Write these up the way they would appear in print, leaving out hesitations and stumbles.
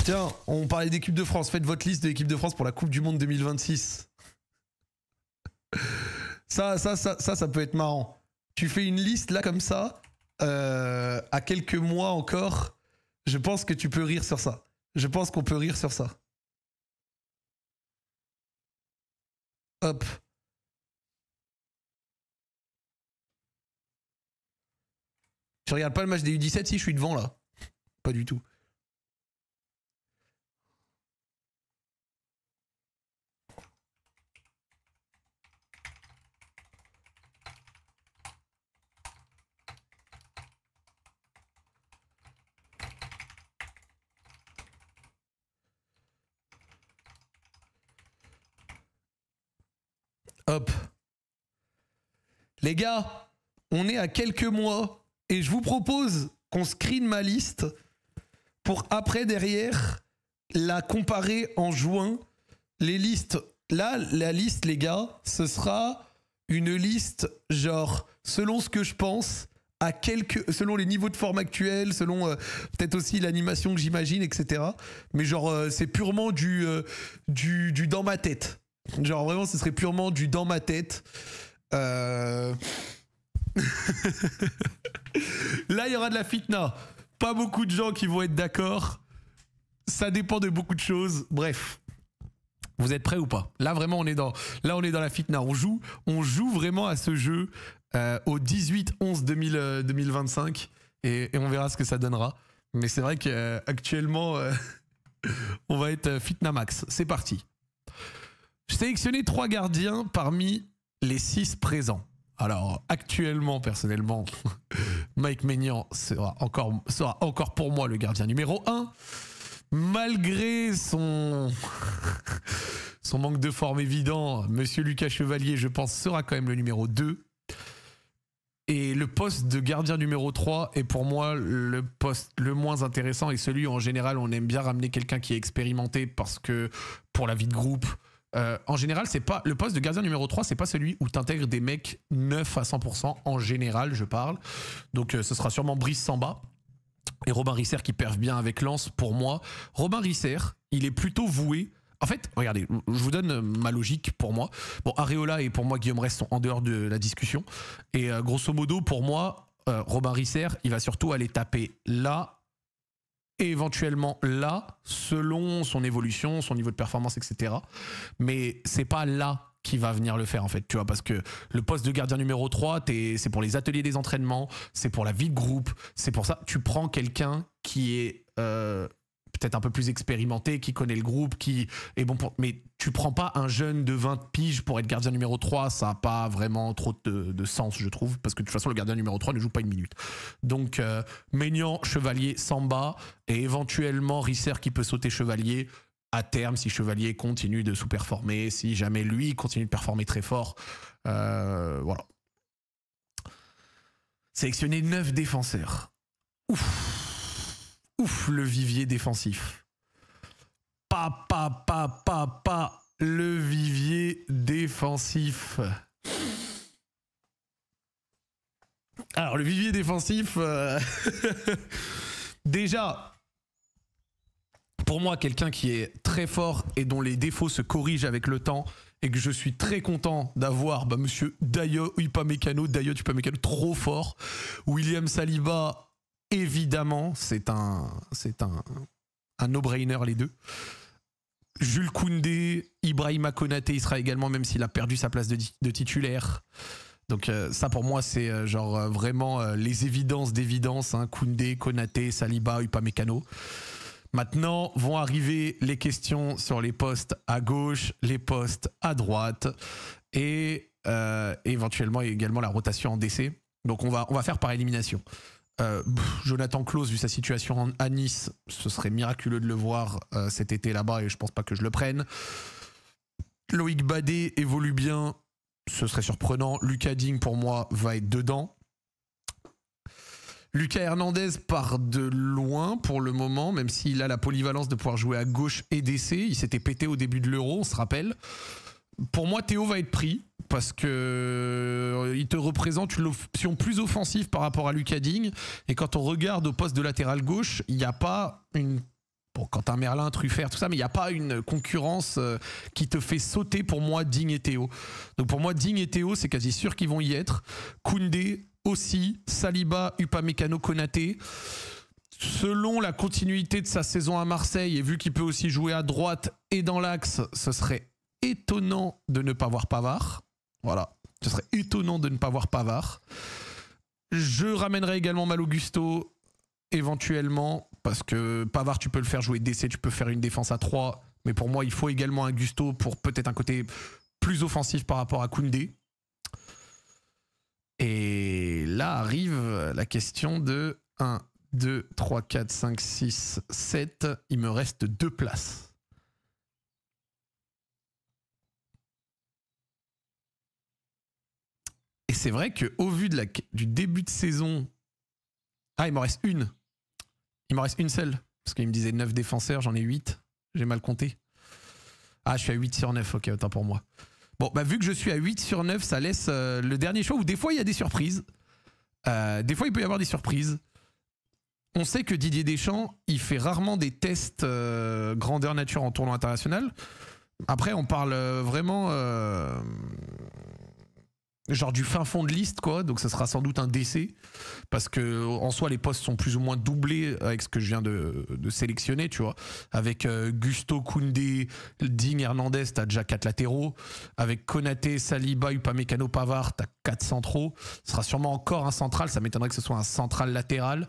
Tiens, on parlait d'équipe de France. Faites votre liste de l'équipe de France pour la Coupe du Monde 2026. Ça peut être marrant. Tu fais une liste là comme ça, à quelques mois encore. Je pense que tu peux rire sur ça. Je pense qu'on peut rire sur ça. Hop. Tu regardes pas le match des U17? Si, je suis devant là. Pas du tout. Hop. Les gars, on est à quelques mois et je vous propose qu'on screen ma liste pour après, derrière, la comparer en juin. Les listes, là, la liste, les gars, ce sera une liste, genre, selon ce que je pense, selon les niveaux de forme actuels, selon peut-être aussi l'animation que j'imagine, etc. Mais genre, c'est purement du dans ma tête. Genre vraiment, ce serait purement du dans ma tête. Là, il y aura de la fitna. Pas beaucoup de gens qui vont être d'accord. Ça dépend de beaucoup de choses. Bref. Vous êtes prêts ou pas? Là, vraiment, on est dans la fitna. On joue vraiment à ce jeu au 18-11-2025 et on verra ce que ça donnera. Mais c'est vrai qu'actuellement, on va être fitna max. C'est parti. J'ai sélectionné 3 gardiens parmi les 6 présents. Alors, actuellement, personnellement, Mike Maignan sera encore pour moi le gardien numéro 1. Malgré son manque de forme évident, Monsieur Lucas Chevalier, je pense, sera quand même le numéro 2. Et le poste de gardien numéro 3 est pour moi le poste le moins intéressant et celui où en général on aime bien ramener quelqu'un qui est expérimenté parce que pour la vie de groupe, en général, c'est pas le poste de gardien numéro 3, c'est pas celui où tu intègres des mecs neufs à 100%. En général, je parle. Donc, ce sera sûrement Brice Samba et Robin Risser qui perfent bien avec Lens pour moi. Robin Risser, il est plutôt voué. En fait, regardez, je vous donne ma logique pour moi. Bon, Areola et pour moi Guillaume Rest sont en dehors de la discussion. Et grosso modo, pour moi, Robin Risser, il va surtout aller taper là. Et éventuellement là, selon son évolution, son niveau de performance, etc. Mais c'est pas là qui va venir le faire en fait, tu vois, parce que le poste de gardien numéro 3, c'est pour les ateliers des entraînements, c'est pour la vie de groupe, c'est pour ça, tu prends quelqu'un qui est peut-être un peu plus expérimenté, qui connaît le groupe, qui est bon pour... Mais tu prends pas un jeune de 20 piges pour être gardien numéro 3, ça n'a pas vraiment trop de sens, je trouve, parce que de toute façon, le gardien numéro 3 ne joue pas une minute. Donc, Maignan, Chevalier, Samba, et éventuellement Risser qui peut sauter Chevalier, à terme, si Chevalier continue de sous-performer, si jamais lui continue de performer très fort. Voilà. Sélectionner 9 défenseurs. Ouf, le vivier défensif. Le vivier défensif. Alors, le vivier défensif, déjà, pour moi, quelqu'un qui est très fort et dont les défauts se corrigent avec le temps et que je suis très content d'avoir monsieur Dayot Upamecano, trop fort. William Saliba, évidemment, c'est un no-brainer les deux. Jules Koundé, Ibrahima Konaté, il sera également, même s'il a perdu sa place de titulaire. Donc ça pour moi c'est genre vraiment les évidences d'évidence, hein, Koundé, Konaté, Saliba, Upamecano. Maintenant vont arriver les questions sur les postes à gauche, les postes à droite et éventuellement également la rotation en DC. Donc on va faire par élimination. Jonathan Clauss, vu sa situation à Nice, ce serait miraculeux de le voir cet été là-bas et je pense pas que je le prenne. Loïc Badé évolue bien, ce serait surprenant. Lucas Digne pour moi va être dedans. Lucas Hernandez part de loin pour le moment, même s'il a la polyvalence de pouvoir jouer à gauche et DC. Il s'était pété au début de l'Euro, on se rappelle. Pour moi, Théo va être pris parce que il te représente une option plus offensive par rapport à Lucas Digne. Et quand on regarde au poste de latéral gauche, il n'y a pas Bon, Quentin Merlin, Truffert, tout ça, mais il n'y a pas une concurrence qui te fait sauter pour moi Digne et Théo. Donc pour moi, Digne et Théo, c'est quasi sûr qu'ils vont y être. Koundé aussi, Saliba, Upamecano, Konaté. Selon la continuité de sa saison à Marseille, et vu qu'il peut aussi jouer à droite et dans l'axe, ce serait étonnant de ne pas voir Pavard. Voilà, ce serait étonnant de ne pas voir Pavard. Je ramènerai également Malo Gusto, éventuellement, parce que Pavard, tu peux le faire jouer DC, tu peux faire une défense à 3, mais pour moi, il faut également un Gusto pour peut-être un côté plus offensif par rapport à Koundé. Et là arrive la question de 1, 2, 3, 4, 5, 6, 7. Il me reste 2 places. Et c'est vrai qu'au vu de du début de saison... Ah, il m'en reste une. Il m'en reste une seule. Parce qu'il me disait 9 défenseurs, j'en ai 8. J'ai mal compté. Ah, je suis à 8 sur 9. Ok, autant pour moi. Bon, bah, vu que je suis à 8 sur 9, ça laisse le dernier choix où des fois, il y a des surprises. Des fois, il peut y avoir des surprises. On sait que Didier Deschamps, il fait rarement des tests grandeur nature en tournoi international. Après, on parle vraiment genre du fin fond de liste, quoi. Donc, ça sera sans doute un DC. Parce que en soi, les postes sont plus ou moins doublés avec ce que je viens de sélectionner, tu vois. Avec Gusto, Koundé, Digne, Hernandez, t'as déjà 4 latéraux. Avec Konaté, Saliba, Upamecano, Pavard, t'as 4 centraux. Ce sera sûrement encore un central. Ça m'étonnerait que ce soit un central latéral.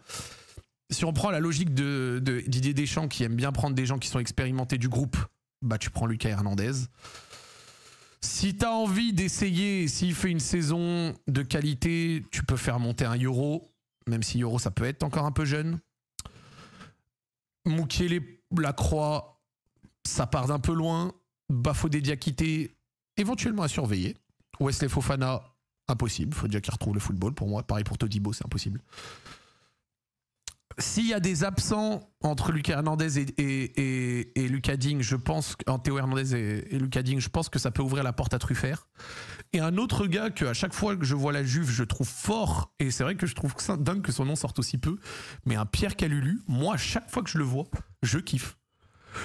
Si on prend la logique de Didier Deschamps, qui aime bien prendre des gens qui sont expérimentés du groupe, bah tu prends Lucas Hernandez. Si tu as envie d'essayer, s'il fait une saison de qualité, tu peux faire monter un Euro, même si Euro, ça peut être encore un peu jeune. Mukiele, Lacroix, ça part d'un peu loin. Bafodé Diakité, éventuellement à surveiller. Wesley Fofana, impossible. Il faut déjà qu'il retrouve le football pour moi. Pareil pour Todibo, c'est impossible. S'il y a des absents entre Lucas Hernandez et Lucas Digne, je pense, Théo Hernandez et Lucas Digne, je pense que ça peut ouvrir la porte à Truffert. Et un autre gars que à chaque fois que je vois la Juve, je trouve fort, et c'est vrai que je trouve que c'est dingue que son nom sorte aussi peu, mais un Pierre Kalulu, moi, à chaque fois que je le vois, je kiffe.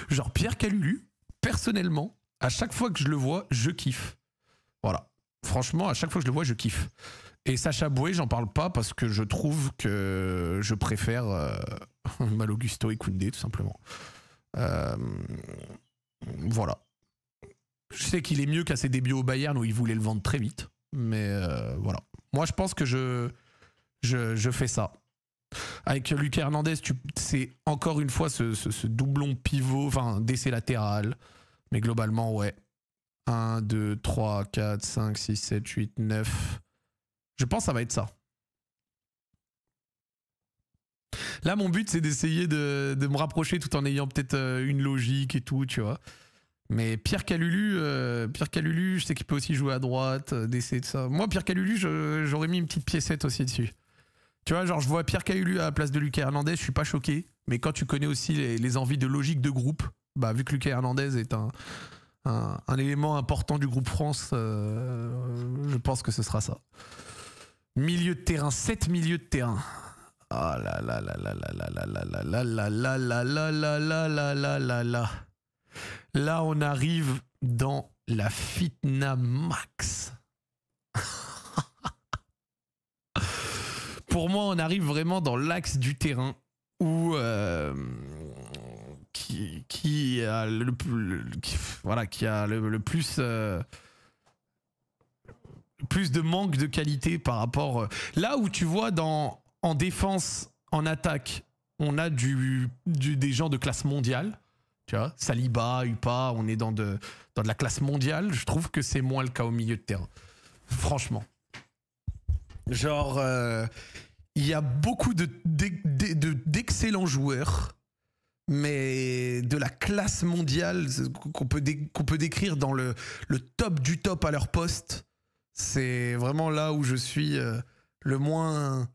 Genre Pierre Kalulu, personnellement, à chaque fois que je le vois, je kiffe. Voilà. Franchement, à chaque fois que je le vois, je kiffe. Et Sacha Boué, j'en parle pas parce que je trouve que je préfère Malo Gusto et Koundé, tout simplement. Voilà. Je sais qu'il est mieux qu'à ses débuts au Bayern où il voulait le vendre très vite. Mais voilà. Moi, je pense que je fais ça. Avec Lucas Hernandez, c'est encore une fois ce doublon pivot, enfin, d'essai latéral. Mais globalement, ouais. 1, 2, 3, 4, 5, 6, 7, 8, 9... Je pense que ça va être ça. Là, mon but, c'est d'essayer de me rapprocher tout en ayant peut-être une logique et tout, tu vois. Mais Pierre Kalulu, je sais qu'il peut aussi jouer à droite, d'essayer de ça. Moi, Pierre Kalulu, j'aurais mis une petite piécette aussi dessus. Tu vois, genre, je vois Pierre Kalulu à la place de Lucas Hernandez, je suis pas choqué. Mais quand tu connais aussi les envies de logique de groupe, bah, vu que Lucas Hernandez est un élément important du groupe France, je pense que ce sera ça. Milieu de terrain, 7 milieux de terrain. Oh là là là là là là là là là là là là là là là là là là là. Là, on arrive dans la fitna max. Pour moi, on arrive vraiment dans l'axe du terrain où qui a le plus de manque de qualité par rapport... Là où tu vois en défense, en attaque, on a des gens de classe mondiale. Tu vois, Saliba, Upa, on est dans de la classe mondiale. Je trouve que c'est moins le cas au milieu de terrain. Franchement. Genre, il y a beaucoup d'excellents joueurs, mais de la classe mondiale qu'on peut décrire dans le top du top à leur poste. C'est vraiment là où je suis le moins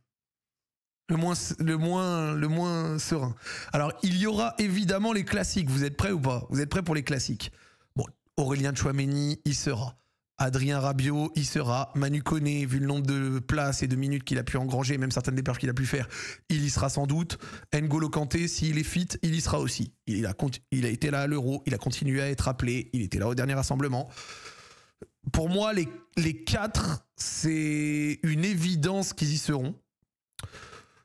serein. Alors, il y aura évidemment les classiques. Vous êtes prêts ou pas? Vous êtes prêts pour les classiques? Bon, Aurélien Tchouaméni, il sera. Adrien Rabiot, il sera. Manu Koné, vu le nombre de places et de minutes qu'il a pu engranger, même certaines des perfs qu'il a pu faire, il y sera sans doute. N'Golo Kanté, s'il est fit, il y sera aussi. Il a été là à l'Euro, il a continué à être appelé, il était là au dernier rassemblement. Pour moi, les 4, c'est une évidence qu'ils y seront.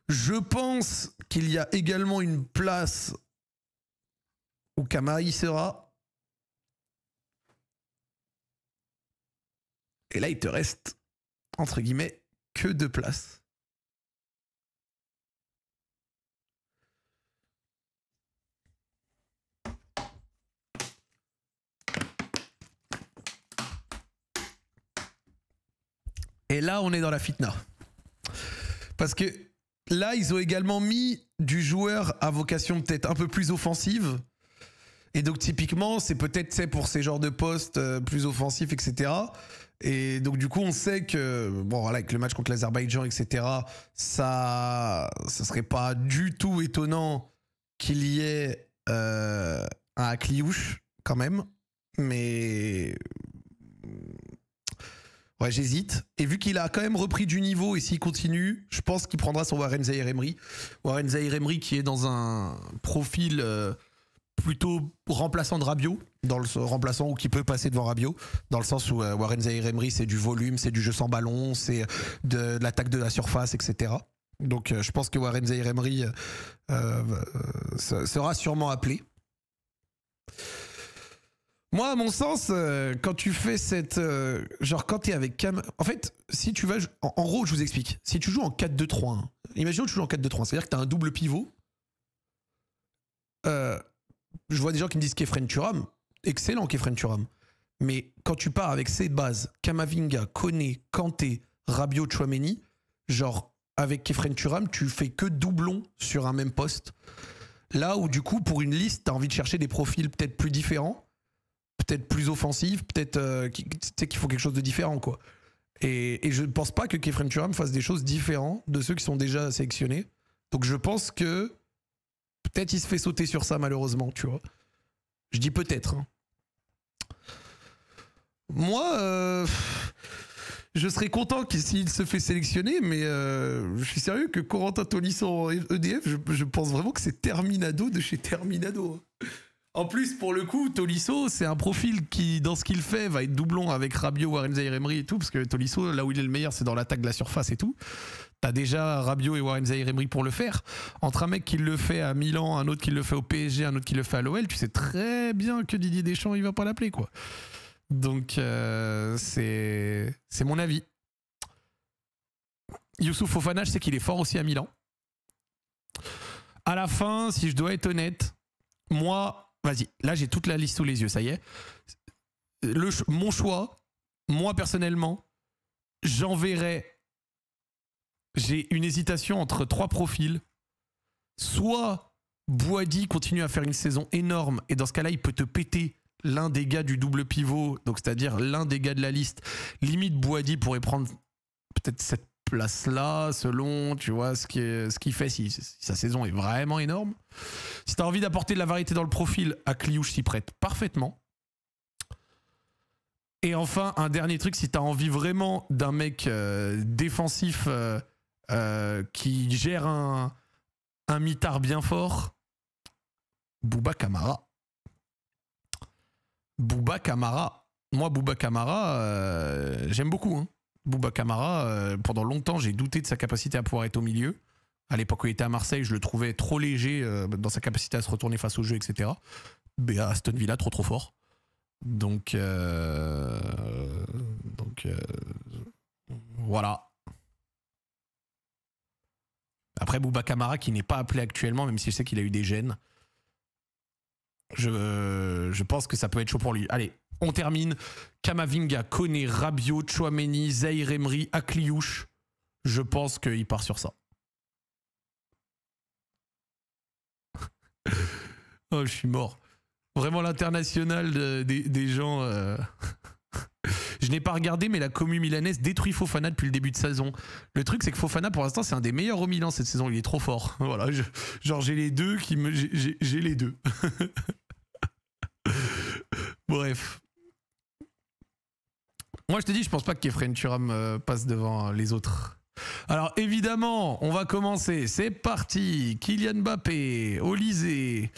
Je pense qu'il y a également une place où Camara y sera. Et là, il te reste, entre guillemets, que 2 places. Et là, on est dans la fitna. Parce que là, ils ont également mis du joueur à vocation peut-être un peu plus offensive. Et donc, typiquement, c'est peut-être pour ces genres de postes plus offensifs, etc. Et donc, du coup, on sait que, bon, voilà, avec le match contre l'Azerbaïdjan, etc., ça serait pas du tout étonnant qu'il y ait un Akliouche, quand même. Mais ouais, j'hésite. Et vu qu'il a quand même repris du niveau et s'il continue, je pense qu'il prendra son Warren Zaïre-Emery. Warren Zaïre-Emery qui est dans un profil plutôt remplaçant de Rabiot, dans le remplaçant ou qui peut passer devant Rabiot, dans le sens où Warren Zaïre-Emery, c'est du volume, c'est du jeu sans ballon, c'est de l'attaque de la surface, etc. Donc je pense que Warren Zaïre-Emery sera sûrement appelé. Moi, à mon sens, quand tu fais cette... genre, quand tu es avec Cam... En fait, si tu vas... En gros, je vous explique. Si tu joues en 4-2-3-1, imaginons que tu joues en 4-2-3-1, c'est-à-dire que tu as un double pivot. Je vois des gens qui me disent Kefren Turam. Excellent, Kefren Turam. Mais quand tu pars avec ces bases, Kamavinga, Koné, Kanté, Rabiot, Tchouaméni, genre, avec Kefren Turam, tu fais que doublon sur un même poste. Là où, du coup, pour une liste, tu as envie de chercher des profils peut-être plus différents, peut-être plus offensif, peut-être qu'il faut quelque chose de différent, quoi. Et je ne pense pas que Kefren Turam fasse des choses différentes de ceux qui sont déjà sélectionnés. Donc je pense que peut-être il se fait sauter sur ça, malheureusement, tu vois. Je dis peut-être. Hein. Moi, je serais content s'il se fait sélectionner, mais je suis sérieux que Corentin Tolisso en EDF, je pense vraiment que c'est Terminado de chez Terminado. En plus, pour le coup, Tolisso, c'est un profil qui, dans ce qu'il fait, va être doublon avec Rabiot, Warren Zaïre-Emery et tout, parce que Tolisso, là où il est le meilleur, c'est dans l'attaque de la surface et tout. T'as déjà Rabiot et Warren Zaïre-Emery pour le faire. Entre un mec qui le fait à Milan, un autre qui le fait au PSG, un autre qui le fait à l'OL, tu sais très bien que Didier Deschamps, il va pas l'appeler, quoi. Donc, c'est mon avis. Youssouf Fofana, je sais qu'il est fort aussi à Milan. À la fin, si je dois être honnête, moi... Vas-y, là j'ai toute la liste sous les yeux, ça y est. Mon choix, moi personnellement, j'enverrai... J'ai une hésitation entre 3 profils. Soit Boadi continue à faire une saison énorme et dans ce cas-là, il peut te péter l'un des gars du double pivot, donc c'est-à-dire l'un des gars de la liste. Limite, Boadi pourrait prendre peut-être cette place-là, selon, tu vois, ce qu'il fait si sa saison est vraiment énorme. Si tu as envie d'apporter de la variété dans le profil, Akliouche s'y prête parfaitement. Et enfin, un dernier truc, si tu as envie vraiment d'un mec défensif qui gère un mitard bien fort, Bouba Kamara. Bouba Kamara. Moi, Bouba Kamara, j'aime beaucoup, hein. Bouba Kamara, pendant longtemps, j'ai douté de sa capacité à pouvoir être au milieu. À l'époque où il était à Marseille, je le trouvais trop léger dans sa capacité à se retourner face au jeu, etc. Mais à Aston Villa, trop fort. Donc voilà. Après, Bouba Kamara, qui n'est pas appelé actuellement, même si je sais qu'il a eu des gènes, je pense que ça peut être chaud pour lui. Allez, on termine. Kamavinga, Koné, Rabiot, Tchouaméni, Zaïre-Emery, Akliouche. Je pense qu'il part sur ça. Oh, je suis mort. Vraiment l'international des gens... Je n'ai pas regardé, mais la commu milanaise détruit Fofana depuis le début de saison. Le truc, c'est que Fofana, pour l'instant, c'est un des meilleurs au Milan cette saison. Il est trop fort. Voilà, genre j'ai les deux qui me... J'ai les deux. Bref. Moi, je te dis, je pense pas que Kefren Turam passe devant les autres. Alors, évidemment, on va commencer. C'est parti. Kylian Mbappé, Olysée,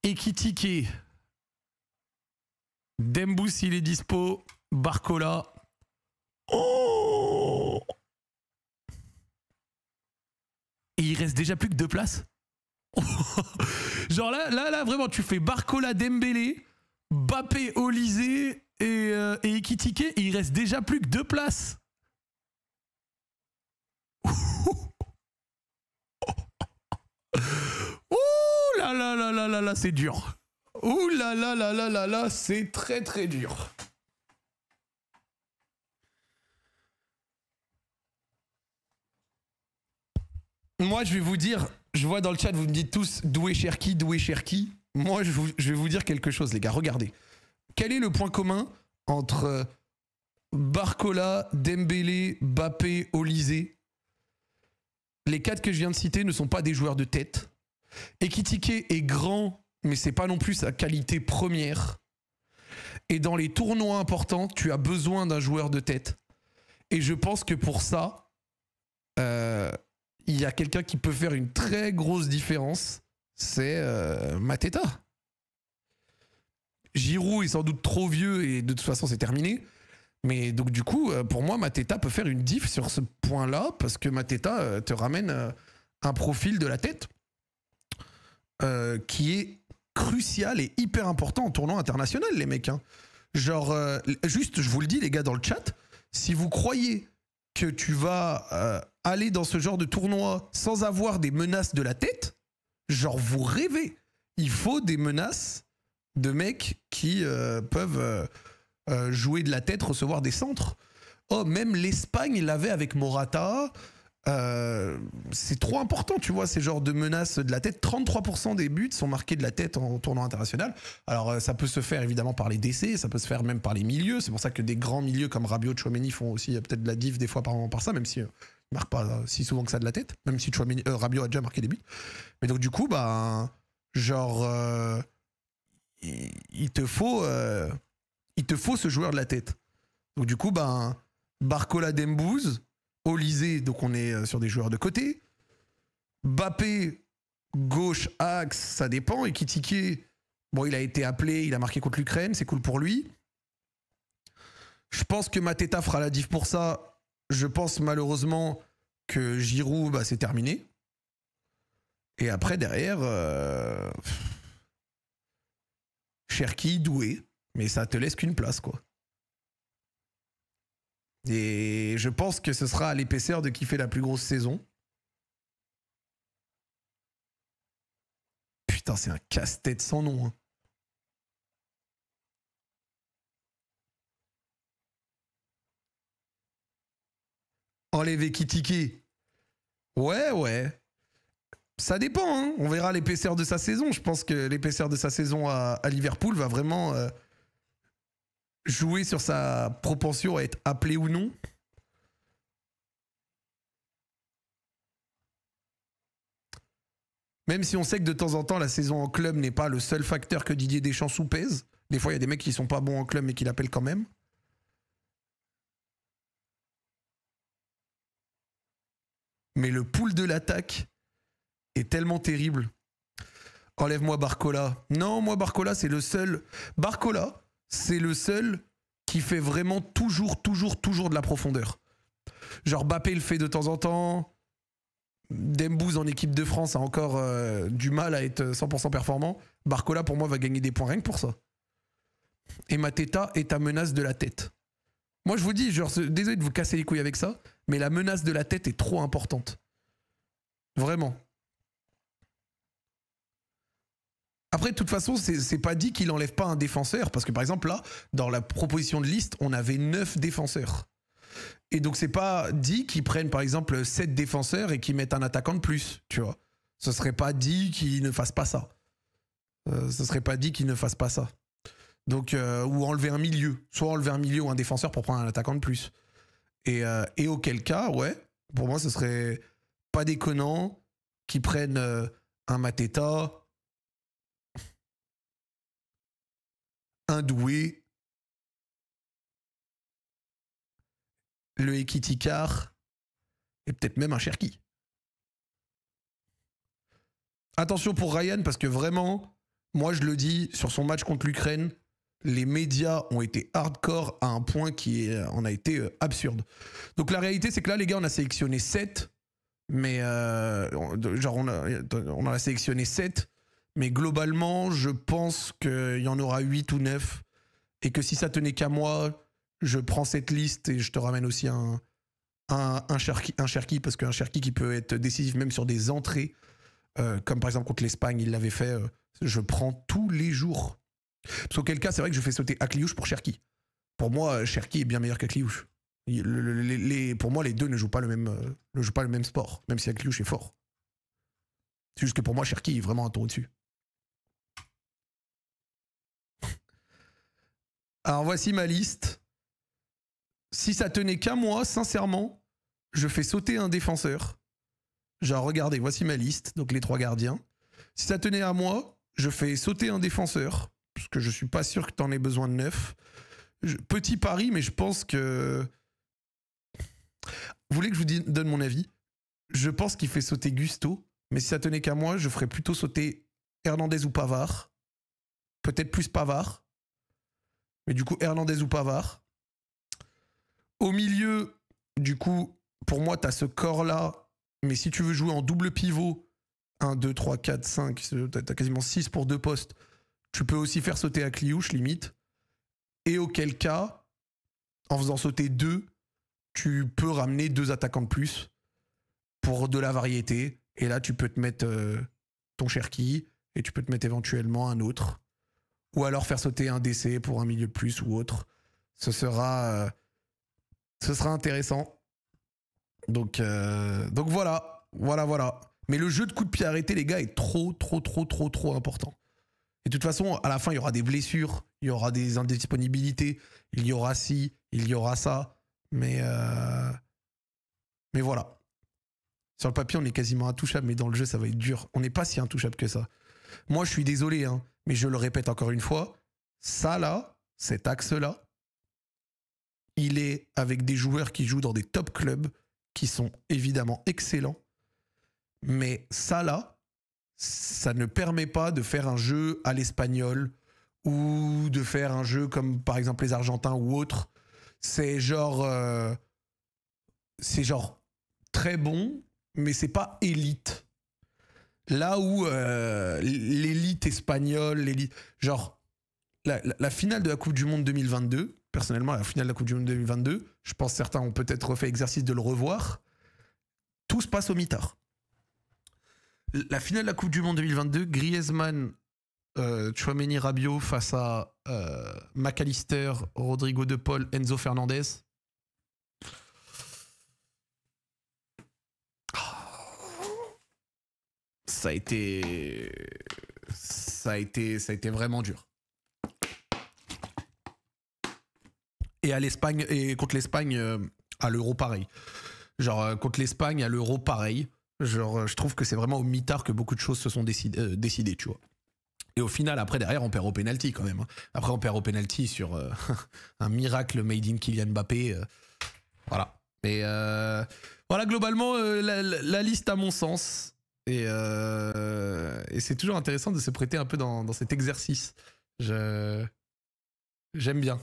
Ekitike, Dembou s'il est dispo, Barcola. Oh! Et il reste déjà plus que 2 places. Genre là, vraiment, tu fais Barcola, Dembélé, Mbappé, Olysée et Ekitike, et il reste déjà plus que 2 places. Ouh là là là là là là, c'est dur. Ouh là là là là là là, c'est très très dur. Moi, je vais vous dire, je vois dans le chat, vous me dites tous Doué Cherki, Doué Cherki. Moi, je vais vous dire quelque chose, les gars. Regardez. Quel est le point commun entre Barcola, Dembélé, Mbappé, Olysée? Les 4 que je viens de citer ne sont pas des joueurs de tête. Ekitike est grand, mais c'est pas non plus sa qualité première. Et dans les tournois importants, tu as besoin d'un joueur de tête. Et je pense que pour ça, il y a quelqu'un qui peut faire une très grosse différence. C'est Mateta. Giroud est sans doute trop vieux et de toute façon c'est terminé. Mais donc du coup, pour moi, Mateta peut faire une diff sur ce point-là parce que Mateta te ramène un profil de la tête qui est crucial et hyper important en tournoi international, les mecs. Hein. Genre, juste, je vous le dis, les gars, dans le chat, si vous croyez que tu vas aller dans ce genre de tournoi sans avoir des menaces de la tête, genre, vous rêvez. Il faut des menaces de mecs qui peuvent jouer de la tête, recevoir des centres. Oh, même l'Espagne l'avait avec Morata. C'est trop important, tu vois, ces genres de menaces de la tête. 33% des buts sont marqués de la tête en tournoi international. Alors, ça peut se faire évidemment par les décès, ça peut se faire même par les milieux. C'est pour ça que des grands milieux comme Rabiot, Tchouaméni font aussi peut-être de la diff des fois par ça, même si ils ne marquent pas si souvent que ça de la tête, même si Rabiot a déjà marqué des buts. Mais donc, du coup, bah, genre, il te faut ce joueur de la tête. Donc, du coup, bah, Barcola, Dembouz, Olysée, donc on est sur des joueurs de côté. Mbappé, gauche, axe, ça dépend. Et Ekitike, bon, il a été appelé, il a marqué contre l'Ukraine, c'est cool pour lui. Je pense que Mateta fera la diff pour ça. Je pense malheureusement que Giroud, bah, c'est terminé. Et après, derrière, Cherki, Doué. Mais ça te laisse qu'une place, quoi. Et je pense que ce sera à l'épaisseur de qui fait la plus grosse saison. Putain, c'est un casse-tête sans nom. Hein. Enlever Ekitike. Ouais. Ça dépend. Hein. On verra l'épaisseur de sa saison. Je pense que l'épaisseur de sa saison à Liverpool va vraiment jouer sur sa propension à être appelé ou non. Même si on sait que de temps en temps, la saison en club n'est pas le seul facteur que Didier Deschamps sous-pèse. Des fois, il y a des mecs qui sont pas bons en club mais qui l'appellent quand même. Mais le pool de l'attaque est tellement terrible. Enlève-moi Barcola. Non, moi, Barcola, c'est le seul... Barcola, c'est le seul qui fait vraiment toujours de la profondeur. Genre Mbappé le fait de temps en temps. Dembouz en équipe de France a encore du mal à être 100% performant. Barcola, pour moi, va gagner des points rien que pour ça. Et Mateta est à menace de la tête. Moi, je vous dis, genre, désolé de vous casser les couilles avec ça, mais la menace de la tête est trop importante. Vraiment. Après, de toute façon, c'est pas dit qu'il enlève pas un défenseur, parce que par exemple, là, dans la proposition de liste, on avait 9 défenseurs. Et donc, c'est pas dit qu'ils prennent, par exemple, 7 défenseurs et qu'ils mettent un attaquant de plus, tu vois. Ce serait pas dit qu'ils ne fassent pas ça. Ce serait pas dit qu'ils ne fassent pas ça. Donc, ou enlever un milieu. Soit enlever un milieu ou un défenseur pour prendre un attaquant de plus. Et auquel cas, ouais, pour moi, ce serait pas déconnant qu'ils prennent un Mateta, un Doué le Ekitikar et peut-être même un Cherki. Attention pour Ryan, parce que vraiment, moi je le dis, sur son match contre l'Ukraine, les médias ont été hardcore à un point qui en a été absurde. Donc la réalité, c'est que là, les gars, on a sélectionné 7, mais genre on en a sélectionné 7, mais globalement, je pense qu'il y en aura 8 ou 9, et que si ça tenait qu'à moi, je prends cette liste et je te ramène aussi un Cherki, parce qu'un Cherki qui peut être décisif même sur des entrées, comme par exemple contre l'Espagne, il l'avait fait, je prends tous les jours. Parce qu'auquel cas, c'est vrai que je fais sauter Akliouche pour Cherki. Pour moi, Cherki est bien meilleur qu'Akliouche. Pour moi, les deux ne jouent pas le même sport, même si Akliouche est fort. C'est juste que pour moi, Cherki est vraiment un ton au-dessus. Alors voici ma liste. Si ça tenait qu'à moi, sincèrement, je fais sauter un défenseur. Genre, regardez, voici ma liste, donc les 3 gardiens. Si ça tenait à moi, je fais sauter un défenseur, parce que je suis pas sûr que tu en aies besoin de 9. Petit pari, mais je pense que... Vous voulez que je vous donne mon avis? Je pense qu'il fait sauter Gusto, mais si ça tenait qu'à moi, je ferais plutôt sauter Hernandez ou Pavard. Peut-être plus Pavard. Mais du coup, Hernandez ou Pavard. Au milieu, du coup, pour moi, tu as ce corps-là. Mais si tu veux jouer en double pivot, 1, 2, 3, 4, 5, tu as quasiment 6 pour 2 postes. Tu peux aussi faire sauter Akliouche, limite. Et auquel cas, en faisant sauter 2, tu peux ramener 2 attaquants de plus pour de la variété. Et là, tu peux te mettre ton Cherki et tu peux te mettre éventuellement un autre. Ou alors faire sauter un DC pour un milieu de plus ou autre. Ce sera intéressant. Donc voilà. Mais le jeu de coup de pied arrêté, les gars, est trop important. Et de toute façon, à la fin, il y aura des blessures, il y aura des indisponibilités, il y aura ci, il y aura ça. Mais voilà. Sur le papier, on est quasiment intouchable, mais dans le jeu, ça va être dur. On n'est pas si intouchable que ça. Moi, je suis désolé, hein, mais je le répète encore une fois, ça là, cet axe-là, il est avec des joueurs qui jouent dans des top clubs, qui sont évidemment excellents. Mais ça là, ça ne permet pas de faire un jeu à l'espagnol ou de faire un jeu comme par exemple les Argentins ou autres. C'est genre très bon, mais c'est pas élite. Là où l'élite espagnole, genre la finale de la Coupe du Monde 2022, personnellement la finale de la Coupe du Monde 2022, je pense que certains ont peut-être refait exercice de le revoir, tout se passe au mitard. La finale de la Coupe du Monde 2022, Griezmann, Tchouaméni, Rabiot face à McAllister, Rodrigo de Paul, Enzo Fernandez. Ça a été vraiment dur. Et à l'Espagne, et contre l'Espagne à l'Euro pareil. Genre contre l'Espagne à l'Euro pareil. Genre je trouve que c'est vraiment au mitard que beaucoup de choses se sont décidées, tu vois. Et au final, après, derrière, on perd au penalty quand même. Après, on perd au penalty sur un miracle made in Kylian Mbappé. Voilà. Et voilà, globalement, la liste à mon sens. Et c'est toujours intéressant de se prêter un peu dans cet exercice. J'aime bien.